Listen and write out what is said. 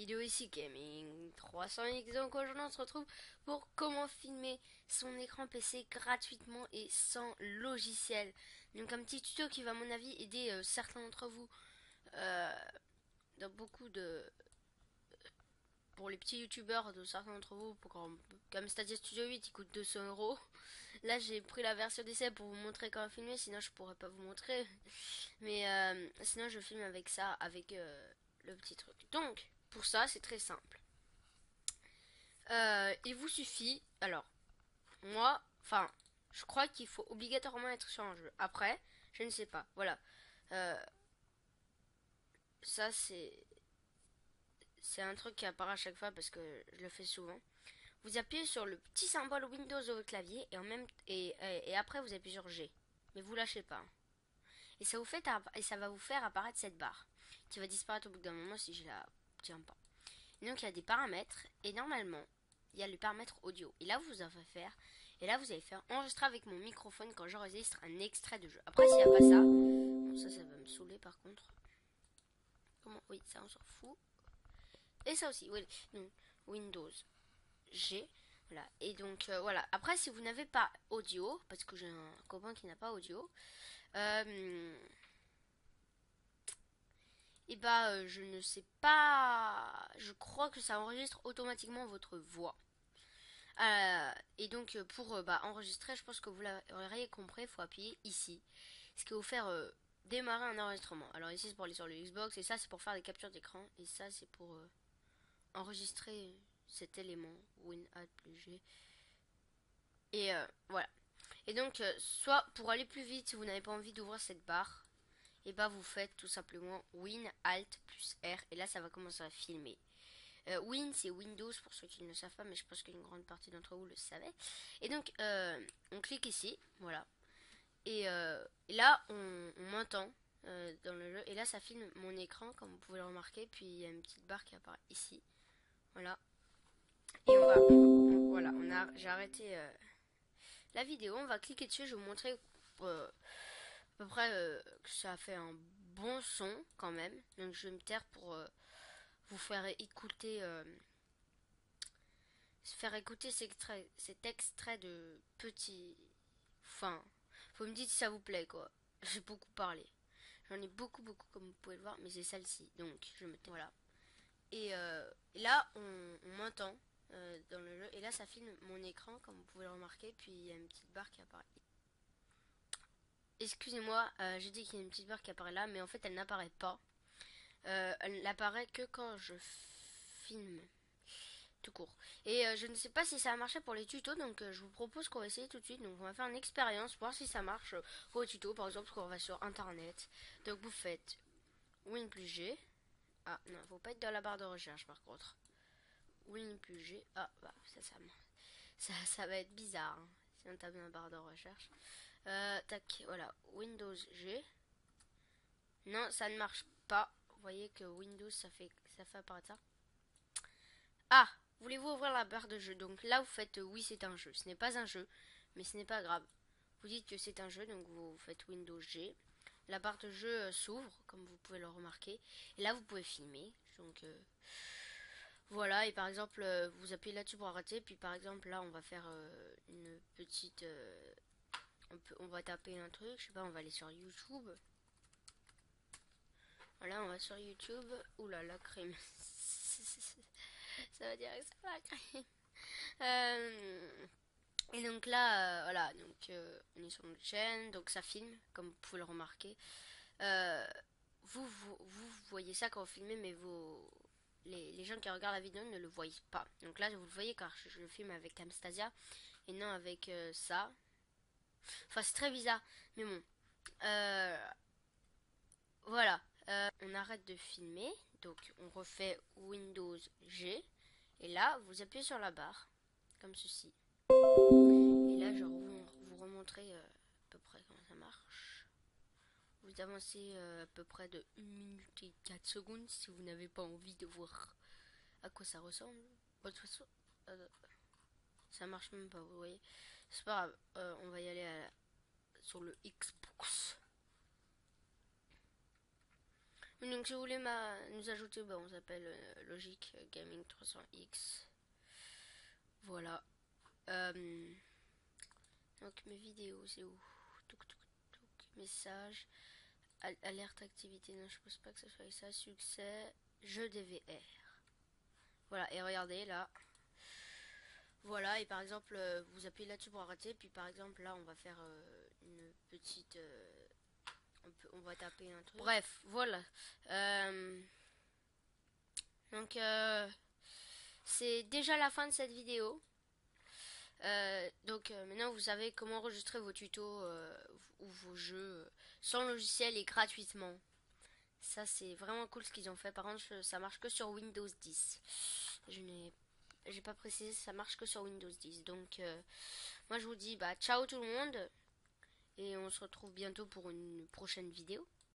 vidéo ici, Gaming 300X. Donc aujourd'hui on se retrouve pour comment filmer son écran PC gratuitement et sans logiciel. Donc un petit tuto qui va à mon avis aider certains d'entre vous euh, dans beaucoup de... Pour les petits youtubeurs de certains d'entre vous, comme Stadia Studio 8 il coûte 200 €. Là j'ai pris la version d'essai pour vous montrer comment filmer, sinon je pourrais pas vous montrer. Mais sinon je filme avec ça, avec le petit truc. Donc pour ça c'est très simple. Il vous suffit, alors moi, enfin je crois qu'il faut obligatoirement être sur un jeu. Après, je ne sais pas. Voilà. Euh, ça c'est un truc qui apparaît à chaque fois parce que je le fais souvent. Vous appuyez sur le petit symbole Windows de votre clavier et après vous appuyez sur G. Mais vous lâchez pas. Et ça va vous faire apparaître cette barre qui va disparaître au bout d'un moment si je la tiens pas. Et donc il y a des paramètres et normalement il y a le paramètre audio. Et là vous allez faire enregistrer avec mon microphone quand j'enregistre un extrait de jeu. Après s'il n'y a pas ça, bon, ça va me saouler par contre. Comment? Oui, ça on s'en fout. Et ça aussi, oui. Donc Windows G. Voilà. Et donc voilà. Après si vous n'avez pas audio, parce que j'ai un copain qui n'a pas audio, et bah je ne sais pas. Je crois que ça enregistre automatiquement votre voix. Et donc pour enregistrer, je pense que vous l'auriez compris, il faut appuyer ici. Ce qui va vous faire démarrer un enregistrement. Alors ici c'est pour aller sur le Xbox et ça c'est pour faire des captures d'écran. Et ça c'est pour enregistrer cet élément WinAdd plus G. Et voilà. Et donc soit pour aller plus vite, si vous n'avez pas envie d'ouvrir cette barre, et bah vous faites tout simplement Win Alt plus R et là ça va commencer à filmer. Win c'est Windows pour ceux qui ne le savent pas, mais je pense qu'une grande partie d'entre vous le savait. Et donc on clique ici, voilà. Et là on m'entend dans le jeu et là ça filme mon écran comme vous pouvez le remarquer. Puis il y a une petite barre qui apparaît ici, voilà. Et voilà, j'ai arrêté la vidéo. On va cliquer dessus, je vais vous montrer à peu près que ça fait un bon son quand même. Donc je vais me taire pour vous faire écouter cet extrait de petit. Enfin, faut me dire si ça vous plaît quoi. J'ai beaucoup parlé. J'en ai beaucoup comme vous pouvez le voir, mais c'est celle-ci. Donc je me tais. Voilà. Et là on m'entend dans le jeu. Et là ça filme mon écran comme vous pouvez le remarquer. Puis il y a une petite barre qui apparaît. Excusez-moi, j'ai dit qu'il y a une petite barre qui apparaît là, mais en fait elle n'apparaît pas. Elle n'apparaît que quand je filme tout court. Et je ne sais pas si ça a marché pour les tutos, donc je vous propose qu'on va essayer tout de suite. Donc on va faire une expérience pour voir si ça marche pour les tutos. Par exemple, quand on va sur internet, donc vous faites Win plus G. Ah non, faut pas être dans la barre de recherche par contre. Win plus G. Ah bah ça va être bizarre hein, si on tape dans la barre de recherche. Tac, voilà, Windows G. Non, ça ne marche pas. Vous voyez que Windows ça fait apparaître ça. Ah, voulez-vous ouvrir la barre de jeu? Donc là vous faites oui c'est un jeu. Ce n'est pas un jeu, mais ce n'est pas grave. Vous dites que c'est un jeu, donc vous faites Windows G. La barre de jeu s'ouvre, comme vous pouvez le remarquer. Et là vous pouvez filmer. Donc voilà, et par exemple vous appuyez là-dessus pour arrêter. Puis par exemple là on va faire une petite... on va taper un truc, je sais pas, on va aller sur YouTube. Voilà, on va sur YouTube. Oula, la crème. Ça va dire que ça va crème. Et donc là, voilà, donc on est sur notre chaîne, donc ça filme, comme vous pouvez le remarquer. Euh, vous voyez ça quand vous filmez, mais les gens qui regardent la vidéo ne le voient pas. Donc là, vous le voyez car je filme avec Camstasia et non avec ça. Enfin, c'est très bizarre, mais bon. Voilà, on arrête de filmer, donc on refait Windows G. Et là, vous appuyez sur la barre, comme ceci. Et là, je vais vous remontrer à peu près comment ça marche. Vous avancez à peu près de 1 minute et 4 secondes si vous n'avez pas envie de voir à quoi ça ressemble. De toute façon, ça marche même pas, vous voyez. C'est pas grave, on va y aller sur le Xbox. Donc si vous voulez nous ajouter, bah, on s'appelle Logic Gaming 300X. Voilà. Donc mes vidéos, c'est où? Touc, touc, touc. Message. Alerte activité. Non, je pense pas que ce soit ça. Succès. Jeu DVR. Voilà, et regardez là. Voilà, et par exemple, vous appuyez là-dessus pour arrêter. Puis par exemple, là, on va faire une petite. On va taper un truc. Bref, voilà. Donc, c'est déjà la fin de cette vidéo. Donc maintenant vous savez comment enregistrer vos tutos ou vos jeux sans logiciel et gratuitement. Ça c'est vraiment cool ce qu'ils ont fait. Par contre ça marche que sur Windows 10. J'ai pas précisé, ça marche que sur Windows 10. Donc moi je vous dis bah ciao tout le monde et on se retrouve bientôt pour une prochaine vidéo.